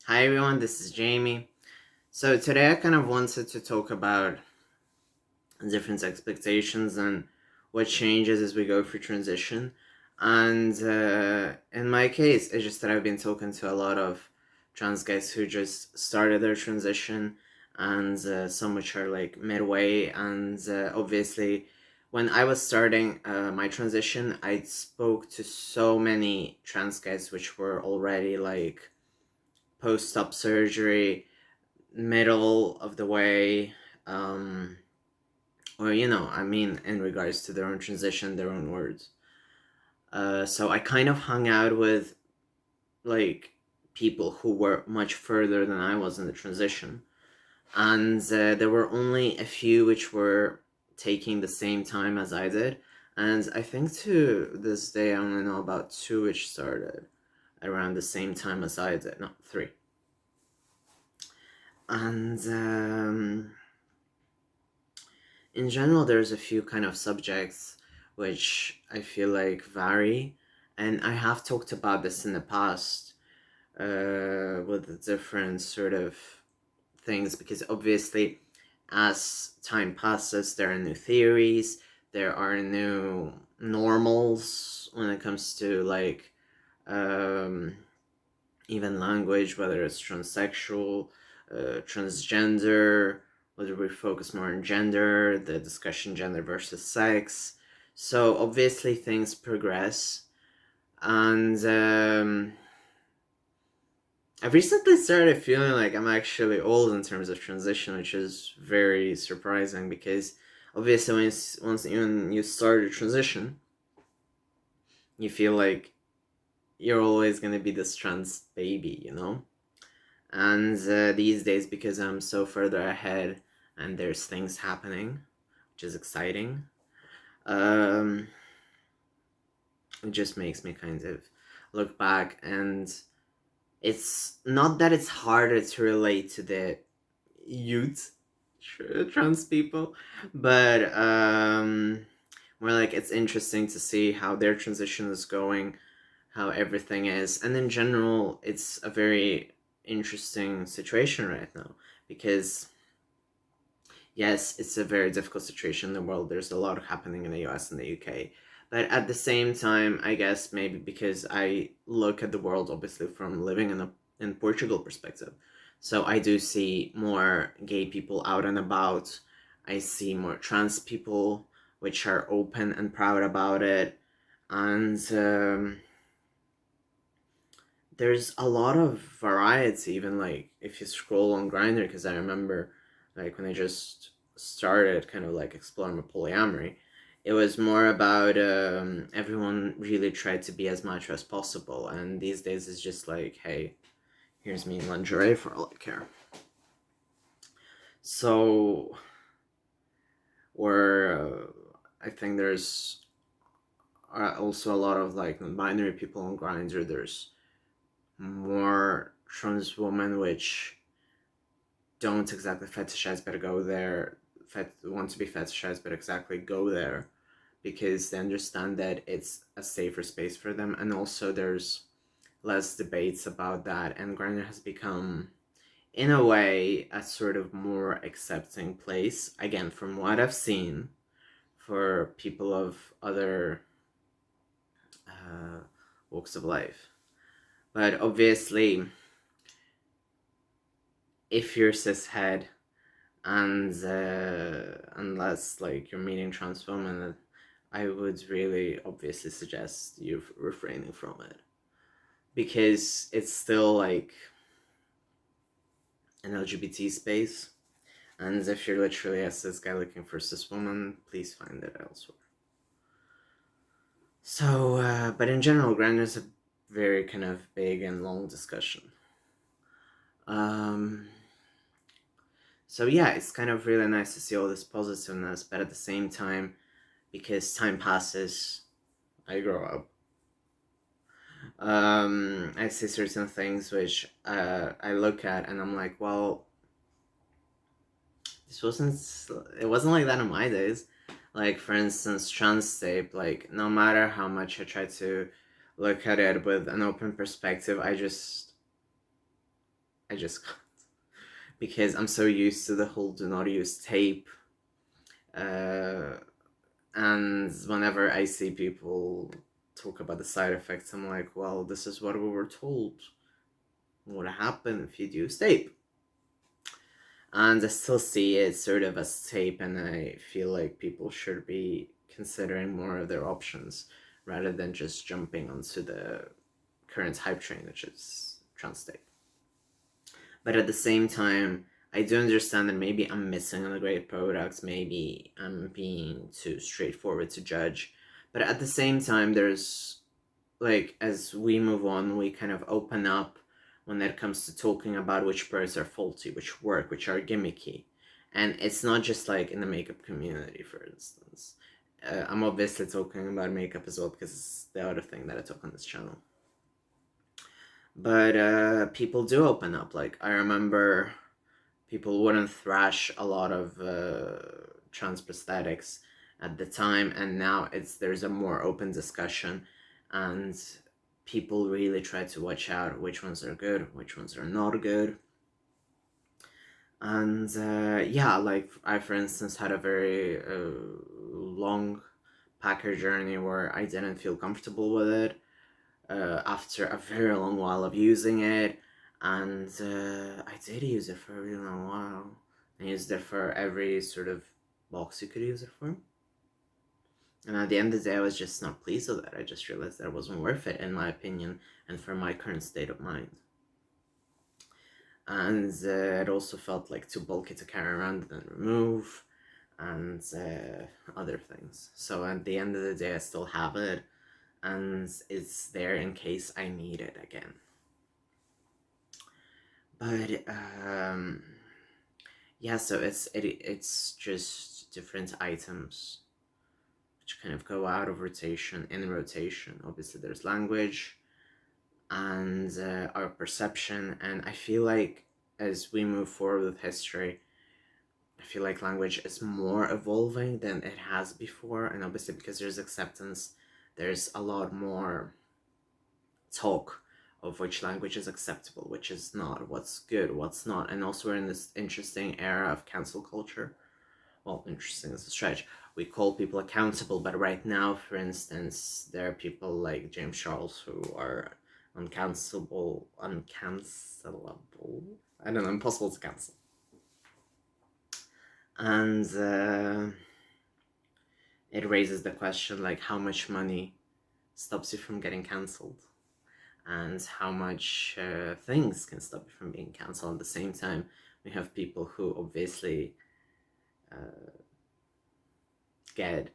Hi everyone, this is Jamie. So today I kind of wanted to talk about different expectations and what changes as we go through transition. And in my case, it's just that I've been talking to a lot of trans guys who just started their transition, and some which are like midway. And obviously, when I was starting my transition, I spoke to so many trans guys which were already like post-op surgery, middle of the way, um, or I mean, in regards to their own transition, their own words. So I kind of hung out with like people who were much further than I was in the transition, and there were only a few which were taking the same time as I did, and I think to this day I only know about two which started around the same time as I did, not three. And in general, there's a few kind of subjects which I feel like vary, and I have talked about this in the past with different sort of things, because obviously, as time passes, there are new theories, there are new normals when it comes to like um, even language, whether it's transsexual, transgender, whether we focus more on gender, the discussion gender versus sex. So obviously things progress, and I've recently started feeling like I'm actually old in terms of transition, which is very surprising because obviously once even you start a transition, you feel like you're always gonna be this trans baby. And these days, because I'm so further ahead and there's things happening, which is exciting, um, it just makes me kind of look back. And it's not that it's harder to relate to the youth trans people, but more like it's interesting to see how their transition is going, how everything is. And in general, it's a very interesting situation right now because, yes, it's a very difficult situation in the world. There's a lot happening in the US and the UK. But at the same time, I guess maybe because I look at the world obviously from living in Portugal perspective. So I do see more gay people out and about. I see more trans people which are open and proud about it. And there's a lot of variety, even like if you scroll on Grindr, because I remember like when I just started kind of like exploring my polyamory, it was more about everyone really tried to be as macho as possible, and these days it's just like, hey, here's me in lingerie for all I care. So, or I think there's also a lot of like non-binary people on Grindr. There's more trans women which don't exactly fetishize but go there, want to be fetishized but exactly go there because they understand that it's a safer space for them, and also there's less debates about that, and Grindr has become in a way a sort of more accepting place, again from what I've seen, for people of other uh, walks of life. But obviously, if you're cishet, and unless like you're meeting trans women, I would really obviously suggest you refraining from it, because it's still like an LGBT space, and if you're literally a cis guy looking for a cis woman, please find it elsewhere. So but in general, Grindr is a very kind of big and long discussion. um so yeah, it's kind of really nice to see all this positiveness, but at the same time, because time passes, I grow up. I see certain things which I look at and I'm like, well, this wasn't. It wasn't like that in my days. Like for instance, trans tape. Like no matter how much I try to look at it with an open perspective, I just I just can't. Because I'm so used to the whole do not use tape. And whenever I see people talk about the side effects, I'm like, well, this is what we were told would happen if you use tape. And I still see it sort of as tape, and I feel like people should be considering more of their options rather than just jumping onto the current hype train, which is trans tape. But at the same time, I do understand that maybe I'm missing on the great products, maybe I'm being too straightforward to judge. But at the same time, there's, like, as we move on, we kind of open up when it comes to talking about which products are faulty, which work, which are gimmicky. And it's not just like in the makeup community, for instance. I'm obviously talking about makeup as well because it's the other thing that I talk on this channel. But people do open up. Like, I remember people wouldn't thrash a lot of trans prosthetics at the time, and now there's a more open discussion, and people really try to watch out which ones are good, which ones are not good. And yeah, like, I, for instance, had a very long packer journey where I didn't feel comfortable with it after a very long while of using it. And I did use it for a really long while. I used it for every sort of box you could use it for. And at the end of the day, I was just not pleased with it. I just realized that it wasn't worth it, in my opinion, and for my current state of mind. And it also felt like too bulky to carry around and remove, and other things. So at the end of the day, I still have it, and it's there in case I need it again. But yeah, so it's just different items which kind of go out of rotation, in rotation. Obviously, there's language and our perception, and I feel like as we move forward with history, I feel like language is more evolving than it has before, and obviously because there's acceptance, there's a lot more talk of which language is acceptable, which is not, what's good, what's not. And also we're in this interesting era of cancel culture. Well, interesting is a stretch. We call people accountable, but right now, for instance, there are people like James Charles who are uncancelable. I don't know, impossible to cancel. And it raises the question, like, how much money stops you from getting cancelled? And how much things can stop you from being cancelled. At the same time, we have people who obviously get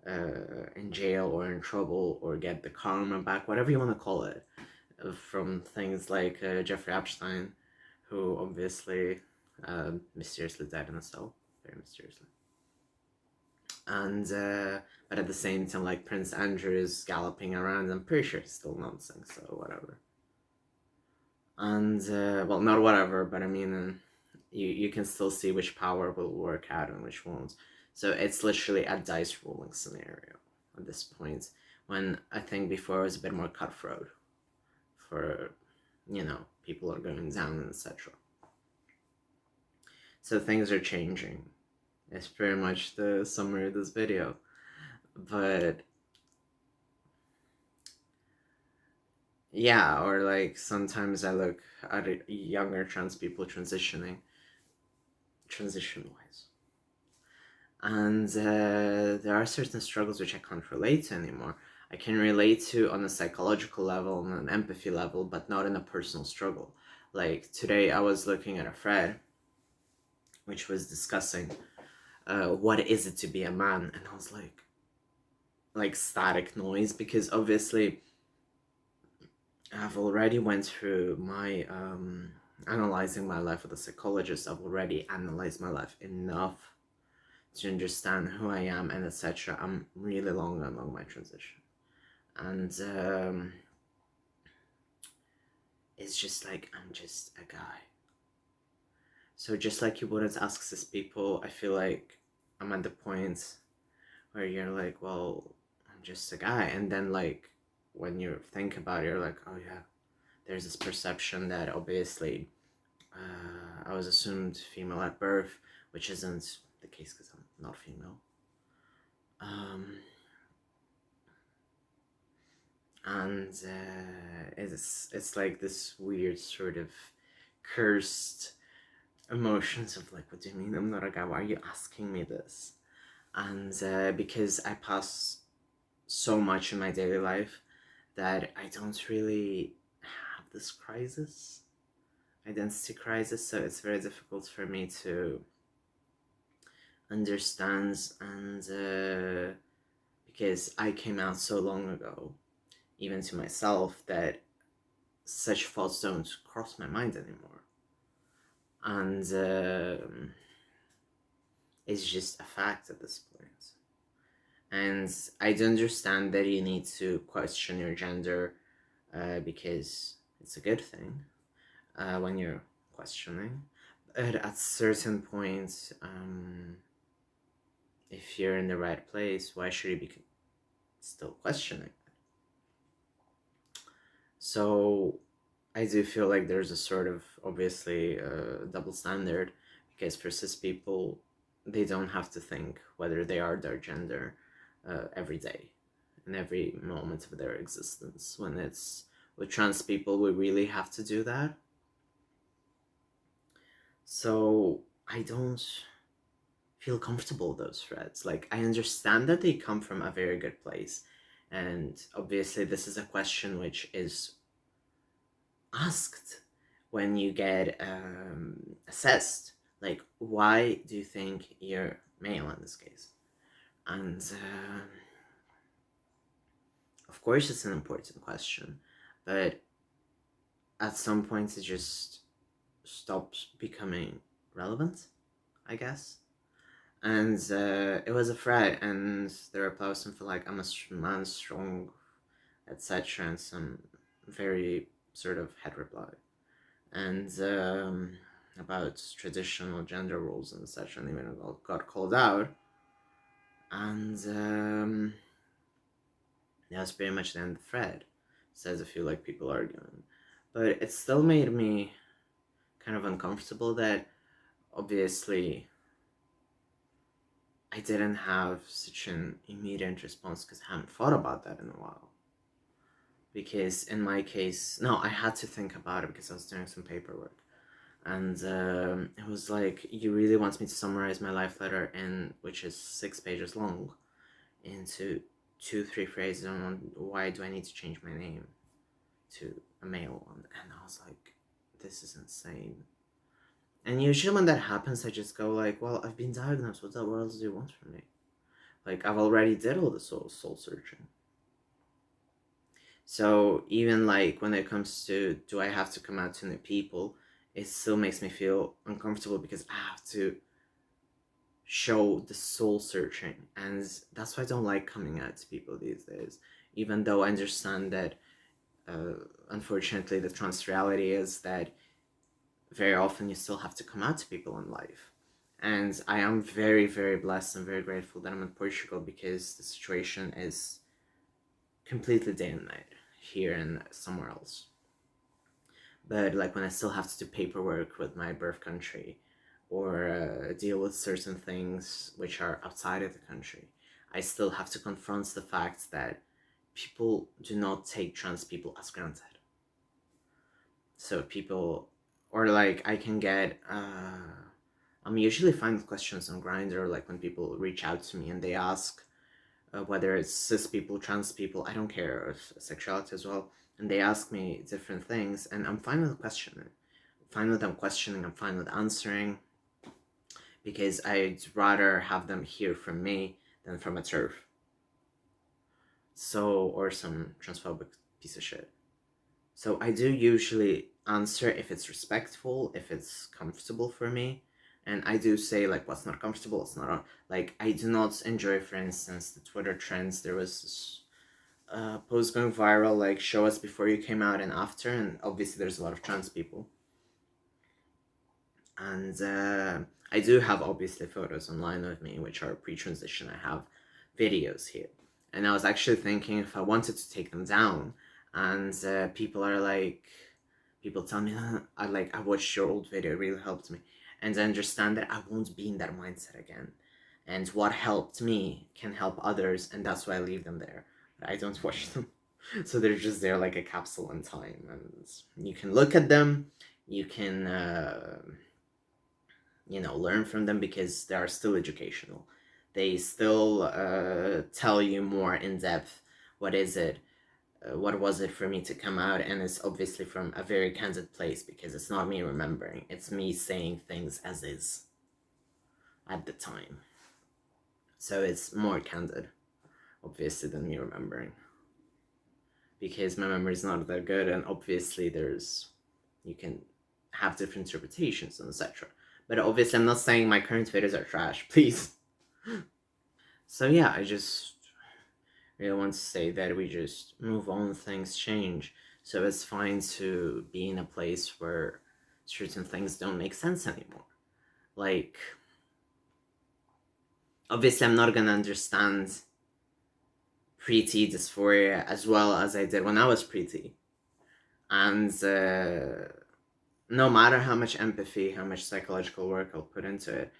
in jail or in trouble or get the karma back, whatever you want to call it, from things like Jeffrey Epstein, who obviously mysteriously died in a cell, very mysteriously. And but at the same time, like, Prince Andrew is galloping around. I'm pretty sure he's still nonsense, so whatever. And well, not whatever, but I mean, you can still see which power will work out and which won't. So it's literally a dice rolling scenario at this point, when I think before it was a bit more cutthroat for, people are going down, etc. So things are changing. It's pretty much the summary of this video. But yeah, or like sometimes I look at younger trans people transition wise, and there are certain struggles which I can't relate to anymore. I can relate to on a psychological level, on an empathy level, but not in a personal struggle. Like today I was looking at a thread which was discussing what is it to be a man, and I was like static noise, because obviously I've already went through my analyzing my life with a psychologist. I've already analyzed my life enough to understand who I am and etc. I'm really long along my transition, and it's just like I'm just a guy. So just like you wouldn't ask cis people, I feel like I'm at the point where you're like, well, I'm just a guy, and then like when you think about it, you're like, oh yeah, there's this perception that obviously I was assumed female at birth, which isn't the case because I'm not female. Um, and it's like this weird sort of cursed emotions of like, what do you mean I'm not a guy? Why are you asking me this? And because I pass so much in my daily life that I don't really have this crisis, identity crisis, so it's very difficult for me to understand. And because I came out so long ago, even to myself, that such thoughts don't cross my mind anymore. And it's just a fact at this point. And I do understand that you need to question your gender because it's a good thing when you're questioning. But at certain points, if you're in the right place, why should you be still questioning? So I do feel like there's a sort of obviously double standard, because for cis people, they don't have to think whether they are their gender every day, in every moment of their existence. When it's with trans people, we really have to do that. So I don't feel comfortable with those threats. Like, I understand that they come from a very good place, and obviously this is a question which is asked when you get assessed, like, why do you think you're male in this case? And of course it's an important question, but at some point it just stops becoming relevant, I guess. And it was a threat, and the reply was something like, I'm a man, strong, etc., and some very sort of head reply. And about traditional gender roles and such, and even got called out. And that's pretty much the end of the thread. Says a few like people arguing, but it still made me kind of uncomfortable that obviously I didn't have such an immediate response because I haven't thought about that in a while. Because in my case, no, I had to think about it because I was doing some paperwork. And it was like, you really want me to summarize my life letter, which is 6 pages long, into 2-3 phrases on why do I need to change my name to a male one. And I was like, this is insane. And usually when that happens, I just go like, well, I've been diagnosed. What else do you want from me? Like, I've already did all the soul searching. So even like when it comes to, do I have to come out to new people, it still makes me feel uncomfortable because I have to show the soul searching. And that's why I don't like coming out to people these days. Even though I understand that unfortunately the trans reality is that very often you still have to come out to people in life. And I am very, very blessed and very grateful that I'm in Portugal, because the situation is completely day and night here and somewhere else. But like when I still have to do paperwork with my birth country, or deal with certain things which are outside of the country, I still have to confront the fact that people do not take trans people as granted. So people, or like I can get, I'm usually fine with questions on Grindr, like when people reach out to me and they ask whether it's cis people, trans people, I don't care, or sexuality as well, and they ask me different things, and I'm fine with questioning. I'm fine with them questioning, I'm fine with answering, because I'd rather have them hear from me than from a TERF. So, or some transphobic piece of shit. So I do usually answer if it's respectful, if it's comfortable for me. And I do say like what's not comfortable, it's not, like, I do not enjoy, for instance, the Twitter trends. There was this post going viral, like, show us before you came out and after, and obviously there's a lot of trans people. And I do have obviously photos online of me which are pre-transition. I have videos here, and I was actually thinking if I wanted to take them down, and people are like, people tell me, I watched your old video, it really helped me. And I understand that I won't be in that mindset again. And what helped me can help others, and that's why I leave them there. But I don't watch them. So they're just there like a capsule in time. And you can look at them, you can, learn from them because they are still educational. They still tell you more in depth what is it, what was it for me to come out, and it's obviously from a very candid place because it's not me remembering, it's me saying things as is at the time. So it's more candid, obviously, than me remembering. Because my memory is not that good, and obviously you can have different interpretations and etc. But obviously I'm not saying my current videos are trash, please. So yeah, I just really want to say that we just move on, things change. So it's fine to be in a place where certain things don't make sense anymore. Like, obviously I'm not gonna understand pre-T dysphoria as well as I did when I was pre-T. And no matter how much empathy, how much psychological work I'll put into it,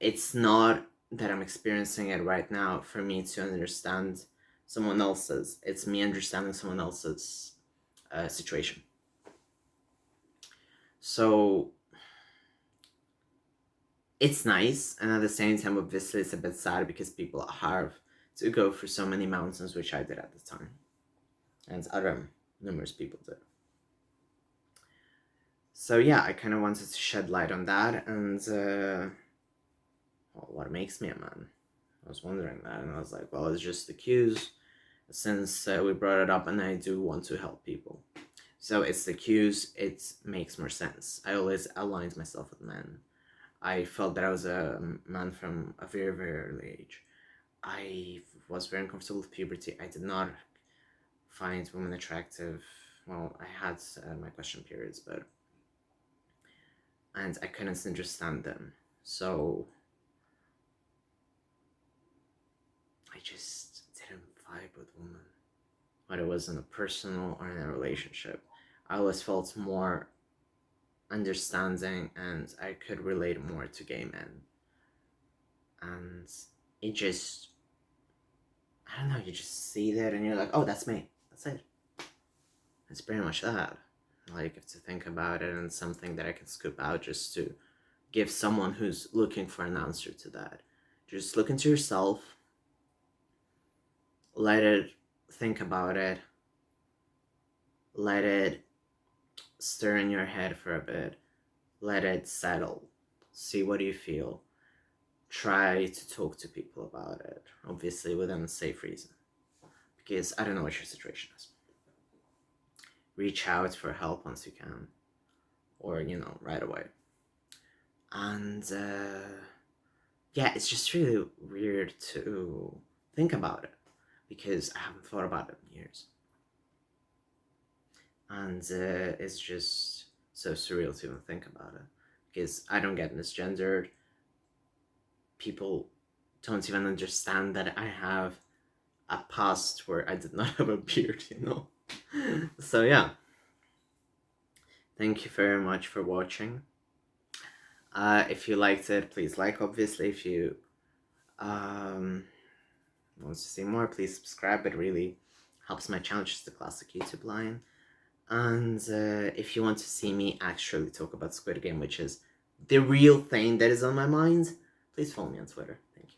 it's not that I'm experiencing it right now for me to understand someone else's. It's me understanding someone else's situation. So it's nice, and at the same time, obviously, it's a bit sad because people have to go through so many mountains, which I did at the time, and other numerous people did. So yeah, I kind of wanted to shed light on that, and what makes me a man? I was wondering that, and I was like, well, it's just the cues, since we brought it up, and I do want to help people. So it's the cues, it makes more sense. I always aligned myself with men. I felt that I was a man from a very, very early age. I was very uncomfortable with puberty. I did not find women attractive. Well, I had my question periods, and I couldn't understand them. So I just didn't vibe with women, whether it was in a personal or in a relationship. I always felt more understanding, and I could relate more to gay men. And it just, I don't know, you just see that and you're like, oh, that's me. That's it. It's pretty much that. Like, if to think about it, and something that I can scoop out just to give someone who's looking for an answer to that. Just look into yourself, let it think about it, let it stir in your head for a bit, let it settle, see what you feel. Try to talk to people about it, obviously within a safe reason, because I don't know what your situation is. Reach out for help once you can, or right away. And yeah, it's just really weird to think about it because I haven't thought about it in years, and it's just so surreal to even think about it because I don't get misgendered. People don't even understand that I have a past where I did not have a beard, So yeah, thank you very much for watching. If you liked it, please like, obviously. If you want to see more, please subscribe. It really helps my channel, just the classic YouTube line. And if you want to see me actually talk about Squid Game, which is the real thing that is on my mind, please follow me on Twitter. Thank you.